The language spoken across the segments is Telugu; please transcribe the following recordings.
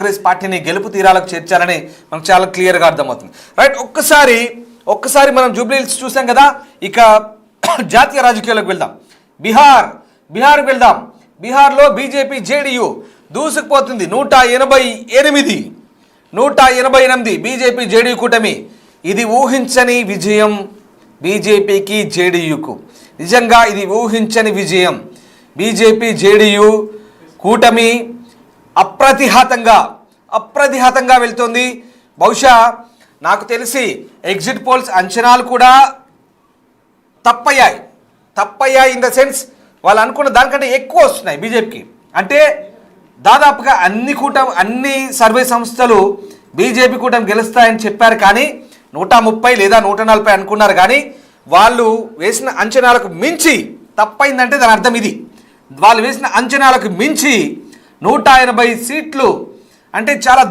కాంగ్రెస్ పార్టీని గెలుపు తీరాలకు చేర్చాలని మనకు చాలా క్లియర్గా అర్థమవుతుంది. రైట్, ఒక్కసారి మనం జూబ్లీహిల్స్ చూసాం కదా. ఇక జాతీయ రాజకీయాలకు వెళ్దాం. బీహార్కి వెళ్దాం. బీహార్లో బీజేపీ జేడీయూ దూసుకుపోతుంది. 188 బీజేపీ జేడీయూ కూటమి. ఇది ఊహించని విజయం బీజేపీకి జేడీయూకు. నిజంగా ఇది ఊహించని విజయం. బీజేపీ జేడీయూ కూటమి అప్రతిహతంగా వెళ్తుంది. బహుశా నాకు తెలిసి ఎగ్జిట్ పోల్స్ అంచనాలు కూడా తప్పయ్యాయి ఇన్ ద సెన్స్ వాళ్ళు అనుకున్న దానికంటే ఎక్కువ వస్తున్నాయి బీజేపీకి. అంటే దాదాపుగా అన్ని సర్వే సంస్థలు బీజేపీ కూటమి గెలుస్తాయని చెప్పారు, కానీ 130 లేదా 140 అనుకున్నారు. కానీ వాళ్ళు వేసిన అంచనాలకు మించి తప్పైందంటే దాని అర్థం ఇది. వాళ్ళు వేసిన అంచనాలకు మించి 180 సీట్లు అంటే చాలా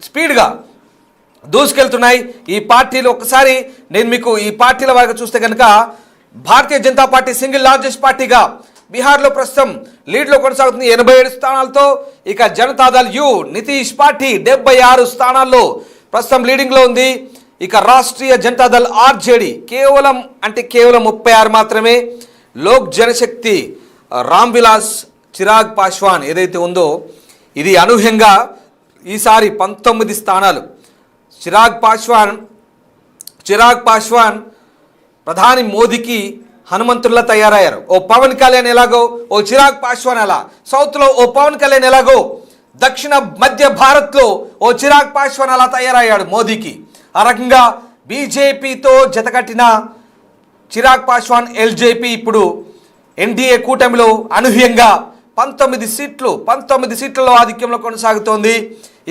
స్పీడ్గా దూసుకెళ్తున్నాయి ఈ పార్టీలు. ఒకసారి నేను మీకు ఈ పార్టీల వరకు చూస్తే కనుక Bharatiya Janata party single largest పార్టీగా బీహార్లో ప్రస్తుతం లీడ్లో కొనసాగుతుంది 87 స్థానాలతో. ఇక జనతాదళ్ యు నితీష్ పార్టీ 76 స్థానాల్లో ప్రస్తుతం లీడింగ్లో ఉంది. ఇక రాష్ట్రీయ జనతాదళ్ ఆర్జేడీ కేవలం 36 మాత్రమే. లోక్ జనశక్తి రామ్ విలాస్ చిరాగ్ పాస్వాన్ ఏదైతే ఉందో ఇది అనూహ్యంగా ఈసారి 19 స్థానాలు. చిరాగ్ పాస్వాన్ ప్రధాని మోదీకి హనుమంతుల్లా తయారయ్యారు. ఓ పవన్ కళ్యాణ్ ఎలాగో ఓ చిరాగ్ పాస్వాన్ అలా, సౌత్లో ఓ పవన్ కళ్యాణ్ ఎలాగో దక్షిణ మధ్య భారత్లో ఓ చిరాగ్ పాస్వాన్ అలా తయారయ్యాడు మోదీకి. ఆ రకంగా బీజేపీతో జతకట్టిన చిరాగ్ పాస్వాన్ ఎల్జేపీ ఇప్పుడు ఎన్డీఏ కూటమిలో అనూహ్యంగా 19 సీట్లలో ఆధిక్యంలో కొనసాగుతోంది.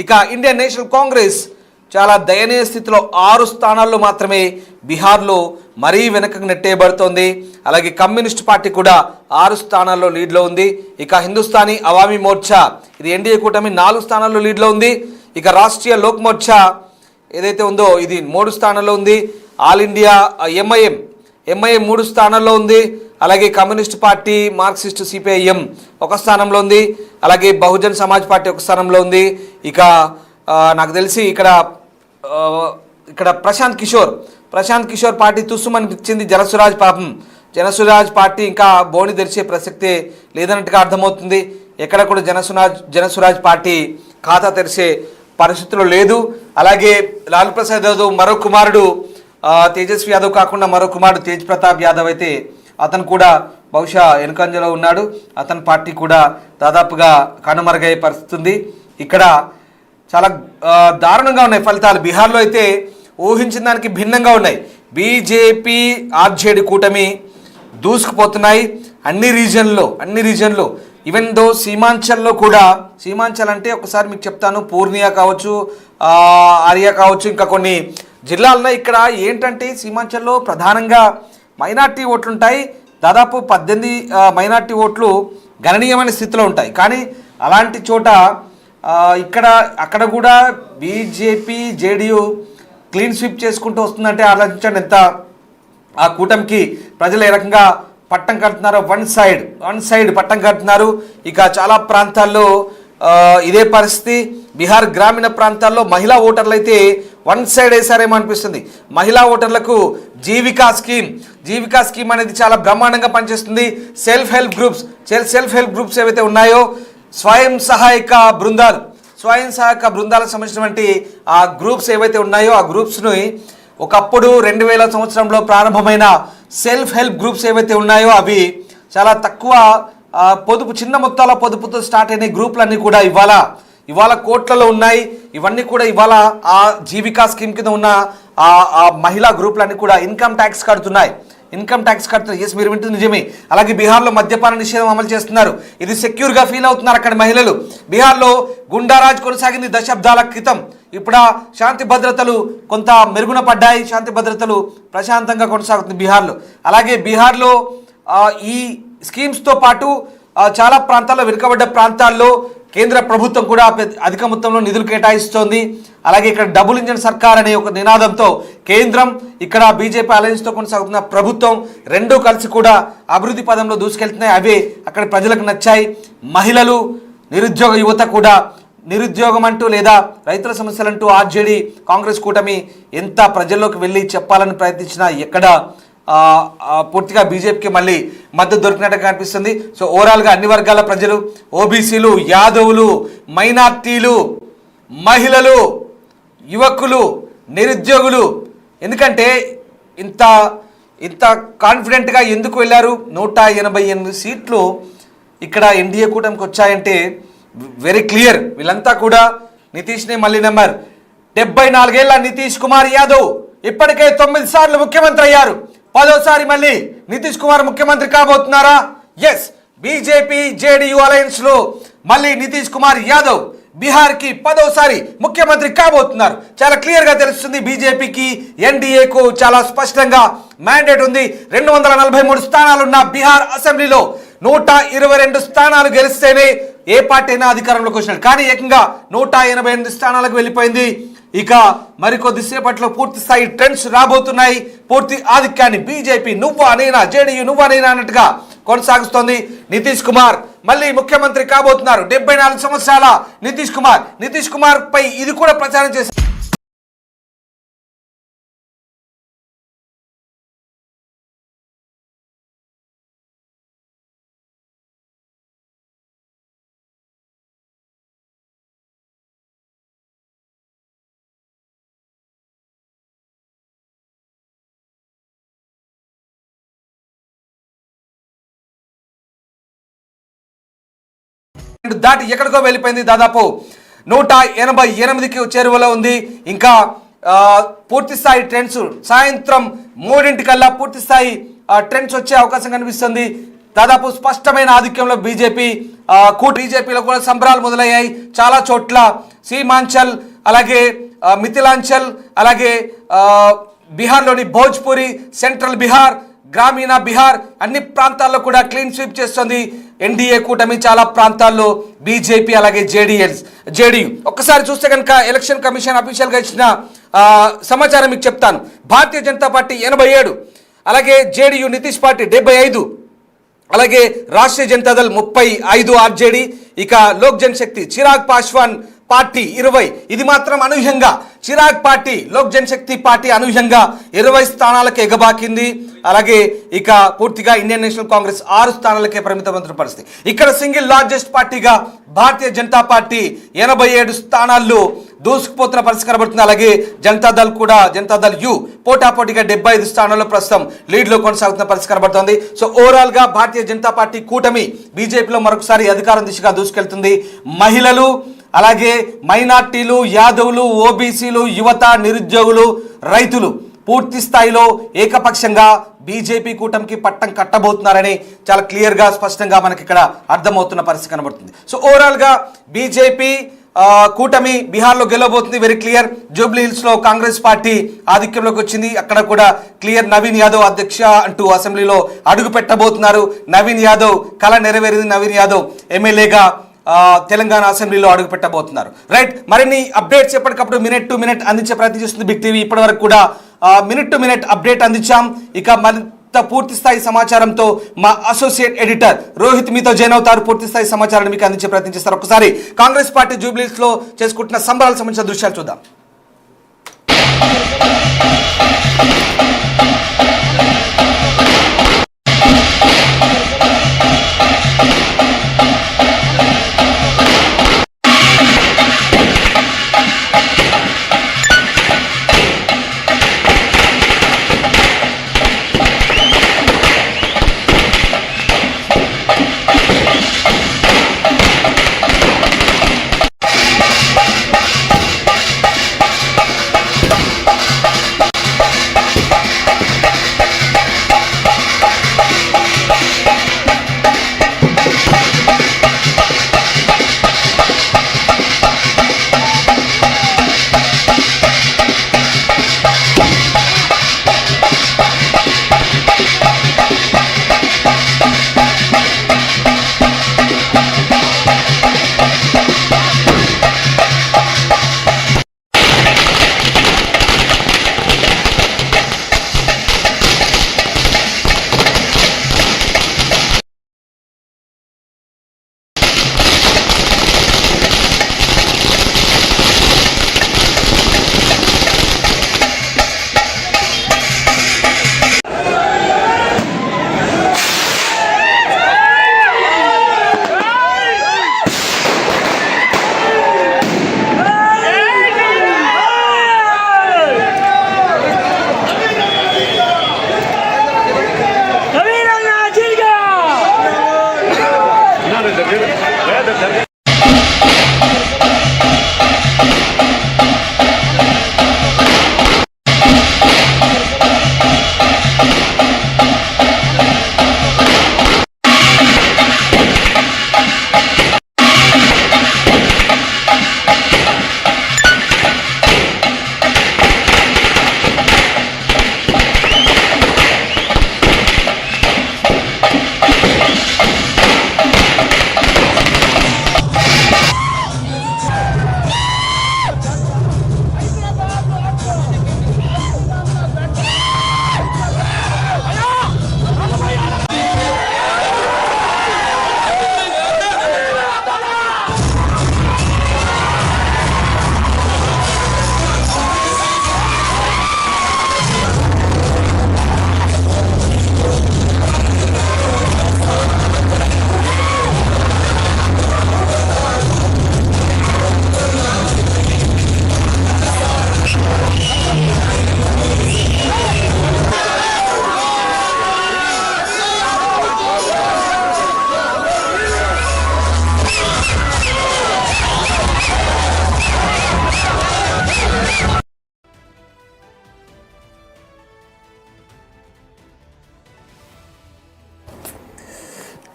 ఇక ఇండియన్ నేషనల్ కాంగ్రెస్ చాలా దయనీయ స్థితిలో 6 స్థానాల్లో మాత్రమే బీహార్లో మరీ వెనకకు నెట్టేయబడుతోంది. అలాగే కమ్యూనిస్ట్ పార్టీ కూడా 6 స్థానాల్లో లీడ్లో ఉంది. ఇక హిందుస్థానీ అవామీ మోర్చా ఇది ఎన్డీఏ కూటమి 4 స్థానాల్లో లీడ్లో ఉంది. ఇక రాష్ట్రీయ లోక్ మోర్చా ఏదైతే ఉందో ఇది 3 స్థానాల్లో ఉంది. ఆల్ ఇండియా ఎంఐఎం 3 స్థానాల్లో ఉంది. అలాగే కమ్యూనిస్ట్ పార్టీ మార్క్సిస్ట్ సిపిఐఎం 1 స్థానంలో ఉంది. అలాగే బహుజన్ సమాజ్ పార్టీ 1 స్థానంలో ఉంది. ఇక నాకు తెలిసి ఇక్కడ ప్రశాంత్ కిషోర్ పార్టీ తుస్సుమనిపించింది. జనసురాజ్ పార్టీ ఇంకా బోని తెరిచే ప్రసక్తే లేదన్నట్టుగా అర్థమవుతుంది. ఎక్కడ కూడా జనసురాజ్ పార్టీ ఖాతా తెరిచే పరిస్థితుల్లో లేదు. అలాగే లాలూ ప్రసాద్ యాదవ్ మరో కుమారుడు తేజస్వి యాదవ్ కాకుండా మరో కుమారుడు తేజ్ ప్రతాప్ యాదవ్ అయితే అతను కూడా బహుశా వెనుకంజలో ఉన్నాడు. అతని పార్టీ కూడా దాదాపుగా కనుమరుగయ్యే పరిస్థితి ఉంది. ఇక్కడ చాలా దారుణంగా ఉన్నాయి ఫలితాలు. బీహార్లో అయితే ఊహించిన దానికి భిన్నంగా ఉన్నాయి. బీజేపీ ఆర్జేడీ కూటమి దూసుకుపోతున్నాయి అన్ని రీజన్లో. ఈవెన్ దో సీమాంచల్లో కూడా, సీమాంచల్ అంటే ఒకసారి మీకు చెప్తాను, పూర్ణియా కావచ్చు, ఆర్యా కావచ్చు, ఇంకా కొన్ని జిల్లాలు ఉన్నాయి. ఇక్కడ ఏంటంటే సీమాంచల్లో ప్రధానంగా మైనార్టీ ఓట్లు ఉంటాయి. దాదాపు 18 మైనార్టీ ఓట్లు గణనీయమైన స్థితిలో ఉంటాయి. కానీ అలాంటి చోట అక్కడ కూడా బీజేపీ జేడీయూ క్లీన్ స్వీప్ చేసుకుంటూ వస్తుందంటే ఆలోచించండి ఎంత ఆ కూటమికి ప్రజలు ఏ రకంగా పట్టం కడుతున్నారు. వన్ సైడ్ పట్టం కడుతున్నారు. ఇక చాలా ప్రాంతాల్లో ఇదే పరిస్థితి. బీహార్ గ్రామీణ ప్రాంతాల్లో మహిళా ఓటర్లు అయితే వన్ సైడ్ వేసారేమో అనిపిస్తుంది. మహిళా ఓటర్లకు జీవికా స్కీమ్ అనేది చాలా బ్రహ్మాండంగా పనిచేస్తుంది. సెల్ఫ్ హెల్ప్ గ్రూప్స్ ఏవైతే ఉన్నాయో స్వయం సహాయక బృందాలకు సంబంధించినటువంటి ఆ గ్రూప్స్ ఏవైతే ఉన్నాయో ఆ గ్రూప్స్ని ఒకప్పుడు 2000 సంవత్సరంలో ప్రారంభమైన సెల్ఫ్ హెల్ప్ గ్రూప్స్ ఏవైతే ఉన్నాయో అవి చాలా తక్కువ చిన్న మొత్తాల పొదుపుతో స్టార్ట్ అయిన గ్రూపులన్నీ కూడా ఇవాళ కోట్లలో ఉన్నాయి. ఇవన్నీ కూడా ఇవాళ ఆ జీవికా స్కీమ్ కింద ఉన్న ఆ మహిళా గ్రూపులన్నీ కూడా ఇన్కమ్ ట్యాక్స్ కడుతున్నాయి. ఎస్, మీరు వింటుంది నిజమే. అలాగే బీహార్లో మద్యపాన నిషేధం అమలు చేస్తున్నారు. ఇది సెక్యూర్గా ఫీల్ అవుతున్నారు అక్కడ మహిళలు. బీహార్లో గుండారాజ్ కొనసాగింది దశాబ్దాల క్రితం. ఇప్పుడు శాంతి భద్రతలు కొంత మెరుగున పడ్డాయి. శాంతి భద్రతలు ప్రశాంతంగా కొనసాగుతుంది బీహార్లో. అలాగే బీహార్లో ఈ స్కీమ్స్తో పాటు చాలా ప్రాంతాల్లో వెనుకబడ్డ ప్రాంతాల్లో కేంద్ర ప్రభుత్వం కూడా అధిక మొత్తంలో నిధులు కేటాయిస్తోంది. అలాగే ఇక్కడ డబుల్ ఇంజన్ సర్కార్ అనే ఒక నినాదంతో కేంద్రం, ఇక్కడ బీజేపీ అలయన్స్తో కొనసాగుతున్న ప్రభుత్వం రెండూ కలిసి కూడా అభివృద్ధి పదంలో దూసుకెళ్తున్నాయి. అవే అక్కడ ప్రజలకు నచ్చాయి. మహిళలు, నిరుద్యోగ యువత కూడా నిరుద్యోగం అంటూ లేదా రైతుల సమస్యలంటూ ఆర్జేడీ కాంగ్రెస్ కూటమి ఎంత ప్రజల్లోకి వెళ్ళి చెప్పాలని ప్రయత్నించినా ఎక్కడ పూర్తిగా బీజేపీకి మళ్ళీ మద్దతు దొరికినట్టుగా కనిపిస్తుంది. సో ఓవరాల్గా అన్ని వర్గాల ప్రజలు, ఓబీసీలు, యాదవులు, మైనార్టీలు, మహిళలు, యువకులు, నిరుద్యోగులు, ఎందుకంటే ఇంత ఇంత కాన్ఫిడెంట్గా ఎందుకు వెళ్ళారు? 188 సీట్లు ఇక్కడ ఎన్డీఏ కూటమికి వచ్చాయంటే వెరీ క్లియర్. వీళ్ళంతా కూడా నితీష్నే మళ్ళీ నెంబర్ 74 ఏళ్ల నితీష్ కుమార్ యాదవ్ ఇప్పటికే 9 సార్లు ముఖ్యమంత్రి అయ్యారు. 10వ మళ్ళీ నితీష్ కుమార్ ముఖ్యమంత్రి కాబోతున్నారా? ఎస్, బీజేపీ జేడీయూ అలయన్స్ లో మళ్ళీ నితీష్ కుమార్ యాదవ్ బీహార్కి 10వ ముఖ్యమంత్రి కాబోతున్నారు. చాలా క్లియర్ గా తెలుస్తుంది. బీజేపీకి, ఎన్డీఏకు చాలా స్పష్టంగా మ్యాండేట్ ఉంది. 243 స్థానాలున్న బీహార్ అసెంబ్లీలో 122 స్థానాలు గెలిస్తేనే ఏ పార్టీ అయినా అధికారంలోకి వచ్చినాడు. కానీ ఏకంగా 188 స్థానాలకు వెళ్ళిపోయింది. ఇక మరికొద్ది సేపట్లో పూర్తి స్థాయి ట్రెండ్స్ రాబోతున్నాయి. పూర్తి ఆధిక్యాన్ని బీజేపీ నువ్వా నేనా, జేడీయూ నువ్వా నేనా అన్నట్టుగా కొనసాగుస్తోంది. నితీష్ కుమార్ మళ్ళీ ముఖ్యమంత్రి కాబోతున్నారు. 74 సంవత్సరాల నితీష్ కుమార్ పై ఇది కూడా ప్రచారం చేశారు. దాటి ఎక్కడికో వెళ్ళిపోయింది. దాదాపు 188కి చేరువలో ఉంది. ఇంకా పూర్తి స్థాయి ట్రెండ్స్ సాయంత్రం 3 పూర్తి స్థాయి ట్రెండ్స్ వచ్చే అవకాశం కనిపిస్తుంది. దాదాపు స్పష్టమైన ఆధిక్యంలో బీజేపీలో కూడా సంబరాలు మొదలయ్యాయి. చాలా చోట్ల సీమాంచల్, అలాగే మిథిలాంచల్, అలాగే బీహార్లోని భోజ్పురి, సెంట్రల్ బీహార్, గ్రామీణ బీహార్ అన్ని ప్రాంతాల్లో కూడా క్లీన్ స్వీప్ చేస్తుంది ఎన్డీఏ కూటమి. చాలా ప్రాంతాల్లో బీజేపీ అలాగే జేడీయూ. ఒక్కసారి చూస్తే కనుక ఎలక్షన్ కమిషన్ అఫీషియల్గా ఇచ్చిన సమాచారం మీకు చెప్తాను. భారతీయ జనతా పార్టీ 87, అలాగే జేడీయూ నితీష్ పార్టీ 75, అలాగే రాష్ట్రీయ జనతాదళ్ 35 ఆర్జేడీ, ఇక లోక్ జనశక్తి చిరాగ్ పాస్వాన్ పార్టీ 20. ఇది మాత్రం అనూహ్యంగా చిరాగ్ పార్టీ, లోక్ జనశక్తి పార్టీ అనూహ్యంగా 20 స్థానాలకు ఎగబాకింది. అలాగే ఇక పూర్తిగా ఇండియన్ నేషనల్ కాంగ్రెస్ 6 స్థానాలకే పరిమితమైన పరిస్థితి. ఇక్కడ సింగిల్ లార్జెస్ట్ పార్టీగా భారతీయ జనతా పార్టీ 87 స్థానాల్లో దూసుకుపోతున్న పరిస్థితి కనబడుతుంది. అలాగే జనతాదళ్ యు పోటాపోటీగా 75 స్థానాల్లో ప్రస్తుతం లీడ్లో కొనసాగుతున్న పరిస్థితి కనబడుతుంది. సో ఓవరాల్గా భారతీయ జనతా పార్టీ కూటమి బీజేపీలో మరొకసారి అధికారం దిశగా దూసుకెళ్తుంది. మహిళలు, అలాగే మైనార్టీలు, యాదవులు, ఓబీసీలు, యువత, నిరుద్యోగులు, రైతులు పూర్తి స్థాయిలో ఏకపక్షంగా బీజేపీ కూటమికి పట్టం కట్టబోతున్నారని చాలా క్లియర్గా స్పష్టంగా మనకి ఇక్కడ అర్థమవుతున్న పరిస్థితి కనబడుతుంది. సో ఓవరాల్గా బీజేపీ కూటమి బీహార్లో గెలవబోతుంది. Very clear. జూబ్లీ హిల్స్లో కాంగ్రెస్ పార్టీ ఆధిక్యంలోకి వచ్చింది. అక్కడ కూడా క్లియర్. నవీన్ యాదవ్ అధ్యక్ష అంటూ అసెంబ్లీలో అడుగు పెట్టబోతున్నారు. నవీన్ యాదవ్ కళ నెరవేరింది. నవీన్ యాదవ్ ఎమ్మెల్యేగా తెలంగాణ అసెంబ్లీలో అడుగు పెట్టబోతున్నారు. రైట్, మరిన్ని అప్డేట్స్ ఎప్పటికప్పుడు మినిట్ టు మినిట్ అందించే ప్రయత్నం చేస్తుంది బిగ్ టీవీ. ఇప్పటి వరకు కూడా మినిట్ టు మినిట్ అప్డేట్ అందించాం. ఇక మరింత పూర్తి స్థాయి సమాచారంతో మా అసోసియేట్ ఎడిటర్ రోహిత్ మీతో జాయిన్ అవుతారు. పూర్తి స్థాయి సమాచారాన్ని మీకు అందించే ప్రయత్నం చేస్తారు. ఒకసారి కాంగ్రెస్ పార్టీ జూబ్లీస్ లో చేసుకుంటున్న సంబరాలకు సంబంధించిన దృశ్యాలు చూద్దాం.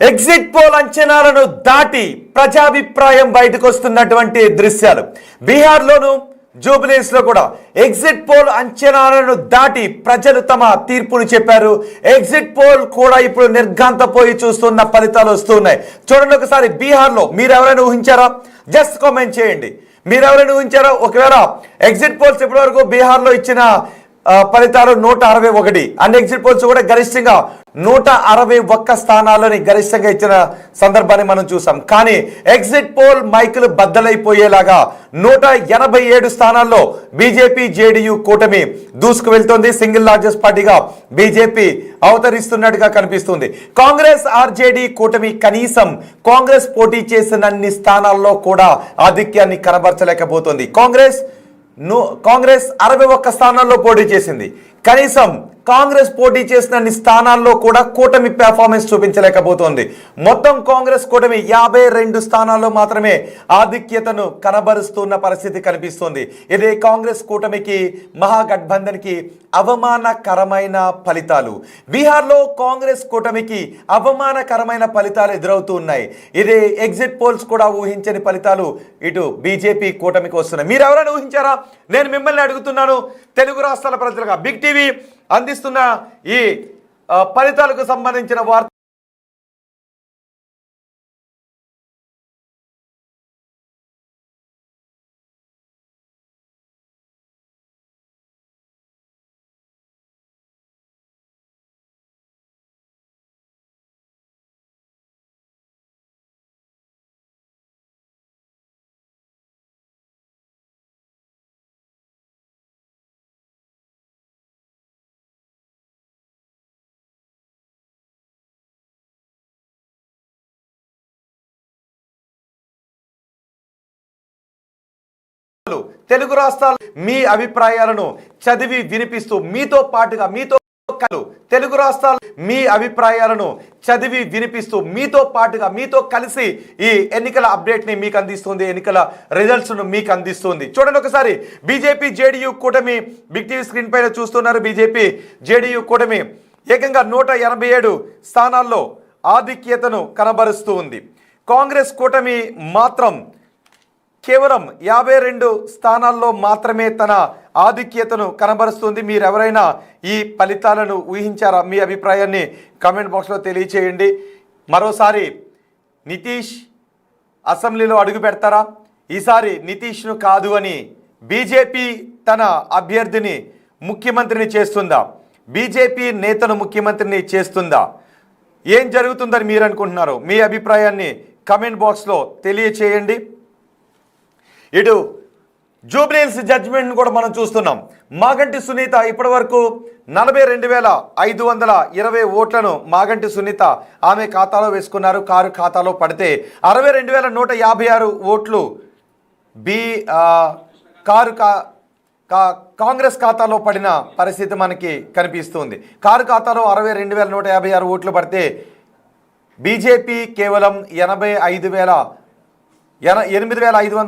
ఎగ్జిట్ పోల్ అంచనాలను దాటి ప్రజాభిప్రాయం బయటకు వస్తున్నటువంటి దృశ్యాలు బీహార్లోను జూబ్లీస్ లో కూడా ఎగ్జిట్ పోల్ అంచనాలను దాటి ప్రజలు తమ తీర్పును చెప్పారు. ఎగ్జిట్ పోల్ కూడా ఇప్పుడు నిర్ఘాంతపోయి చూస్తున్న ఫలితాలు వస్తున్నాయి. చూడండి ఒకసారి బీహార్లో మీరు ఎవరైనా ఊహించారా? జస్ట్ కామెంట్ చేయండి. మీరు ఎవరైనా ఊహించారా? ఒకవేళ ఎగ్జిట్ పోల్స్ ఇప్పటి వరకు బీహార్లో ఇచ్చిన ఫలితాలు 161, అన్ని ఎగ్జిట్ పోల్స్ కూడా గరిష్టంగా 161 స్థానాలని గరిష్టంగా ఇచ్చిన సందర్భాన్ని మనం చూసాం. కానీ ఎగ్జిట్ పోల్ మైకులు బద్దలైపోయేలాగా 187 స్థానాల్లో బీజేపీ జేడీయూ కూటమి దూసుకు వెళ్తోంది. సింగిల్ లార్జెస్ట్ పార్టీగా బీజేపీ అవతరిస్తున్నట్టుగా కనిపిస్తుంది. కాంగ్రెస్ ఆర్జేడీ కూటమి కనీసం కాంగ్రెస్ పోటీ చేసినన్ని స్థానాల్లో కూడా ఆధిక్యాన్ని కనబరచలేకపోతుంది. కాంగ్రెస్ 61 స్థానాల్లో పోటీ చేసింది. కనీసం కాంగ్రెస్ పోటీ చేసిన స్థానాల్లో కూడా కూటమి పెర్ఫార్మెన్స్ చూపించలేకపోతోంది. మొత్తం కాంగ్రెస్ కూటమి 52 స్థానాల్లో మాత్రమే ఆధిక్యతను కనబరుస్తున్న పరిస్థితి కనిపిస్తోంది. ఇదే కాంగ్రెస్ కూటమికి మహాగఠబంధన్కి అవమానకరమైన ఫలితాలు. బీహార్లో కాంగ్రెస్ కూటమికి అవమానకరమైన ఫలితాలు ఎదురవుతూ ఉన్నాయి. ఇదే ఎగ్జిట్ పోల్స్ కూడా ఊహించని ఫలితాలు ఇటు బీజేపీ కూటమికి వస్తున్నాయి. మీరు ఎవరైనా ఊహించారా? నేను మిమ్మల్ని అడుగుతున్నాను. తెలుగు రాష్ట్రాల ప్రజలుగా బిగ్ టీవీ అందిస్తున్న ఈ ఫలితాలకు సంబంధించిన వార్త తెలుగు రాష్ట్రాలు మీ అభిప్రాయాలను చదివి వినిపిస్తూ మీతో పాటుగా తెలుగు రాష్ట్రాలు మీ అభిప్రాయాలను చదివి వినిపిస్తూ మీతో కలిసి ఈ ఎన్నికల అప్డేట్ ని మీకు అందిస్తుంది. ఎన్నికల రిజల్ట్స్ ను మీకు అందిస్తుంది. చూడండి ఒకసారి బీజేపీ జేడీయూ కూటమి బిగ్ టీవీ స్క్రీన్ పైన చూస్తున్నారు. బీజేపీ జేడీయూ కూటమి ఏకంగా 187 స్థానాల్లో ఆధిక్యతను కనబరుస్తూ ఉంది. కాంగ్రెస్ కూటమి మాత్రం కేవలం 52 స్థానాల్లో మాత్రమే తన ఆధిక్యతను కనబరుస్తుంది. మీరు ఎవరైనా ఈ ఫలితాలను ఊహించారా? మీ అభిప్రాయాన్ని కామెంట్ బాక్స్లో తెలియచేయండి. మరోసారి నితీష్ అసెంబ్లీలో అడుగు పెడతారా? ఈసారి నితీష్ను కాదు అని బీజేపీ తన అభ్యర్థిని ముఖ్యమంత్రిని చేస్తుందా? బీజేపీ నేతను ముఖ్యమంత్రిని చేస్తుందా? ఏం జరుగుతుందని మీరు అనుకుంటున్నారు? మీ అభిప్రాయాన్ని కామెంట్ బాక్స్లో తెలియచేయండి. ఇటు జూబ్లీహిల్స్ జడ్జిమెంట్ కూడా మనం చూస్తున్నాం. మాగంటి సునీత ఇప్పటి వరకు 42,520 ఓట్లను మాగంటి సునీత ఆమె ఖాతాలో వేసుకున్నారు. కారు ఖాతాలో పడితే 62,156 ఓట్లు కాంగ్రెస్ ఖాతాలో పడిన పరిస్థితి మనకి కనిపిస్తుంది. కారు ఖాతాలో 62,156 ఓట్లు పడితే బీజేపీ కేవలం 85,500